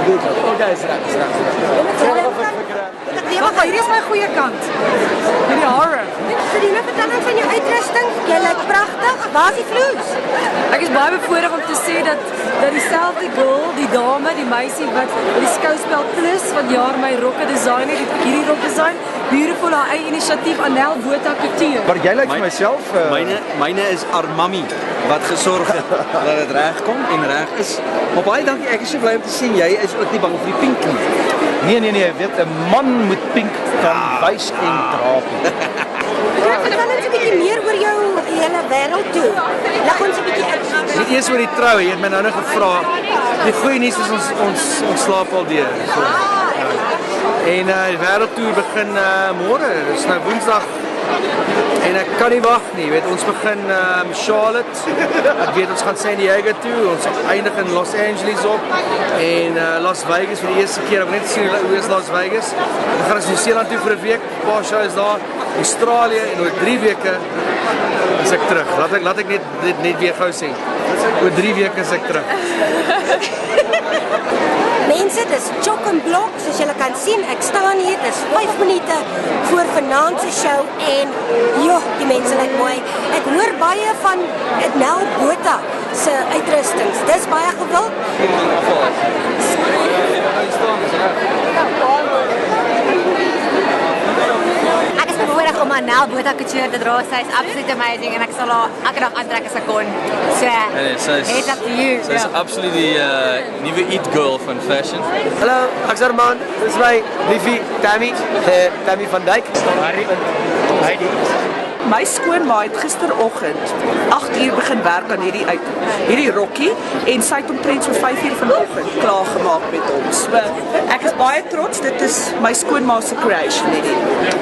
Okay, is reg. Wag, hierdie is my goeie kant. Hierdie hare. So die vertelling van jou uitrusting, jy lyk pragtig. Waar is die vloes? Ek is baie bevoorreg om te sê dat dieselfde girl, die dame, die meisie wat die Skouspel Plus van jaar my rokke design het, hierdie rok design, beautiful haar eie inisiatief Anel Botha Couture. Maar jy lyk vir myself Myne is Armami wat gesorg het dat dit reg kom en reg is. Maar baie dankie, ek is so bly om te sien jy is ook nie bang vir die pink nie. Nee, weet 'n man moet pink kan wys en dra. Vertel ons 'n bietjie meer oor jou hele wêreld toe. Lag ons 'n bietjie uit. Net eers oor die trou, jy het my nou gevra. Die goeie nuus is ons slaap al deur. So, En die wêreldtoer begin môre, dis nou Woensdag. En ek kan nie wag nie, weet ons begin Charlotte. Ek weet ons gaan San Diego toe, ons eindig in Los Angeles op en Las Vegas vir die eerste keer. Ek wil net sien hoe is Las Vegas. Dan gaan ons New Zealand toe vir 'n week, 'n paar shows daar, Australië en oor 3 weke is ek terug. Laat ek net weer gou sê. Oor 3 weke is ek terug. Mense, dis chock en blok, soos julle kan sien. Ek staan hier, dis 5 minute voor vanaand se show en joh, die mense lyk mooi. Ek hoor baie van Anel Botha se uitrustings. Dis baie gewild. Ek is bevoorreg om Anel Botha Couture te dra. Sy is absolutely amazing en ek sal haar elke dag aantrek as ek kon. So, it's up to you. Sy is absoluut die nuwe it girl van fashion. Hallo, ek's Arman. Dis my liefie Tammy, Tammy van Dijk. Heidi. My skoonma het gisteroggend 8:00 begin werk aan hierdie rokkie en sy het omtrent so 5:00 vanoggend klaar gemaak met ons. So ek is baie trots, dit is my skoonma se creation hierdie.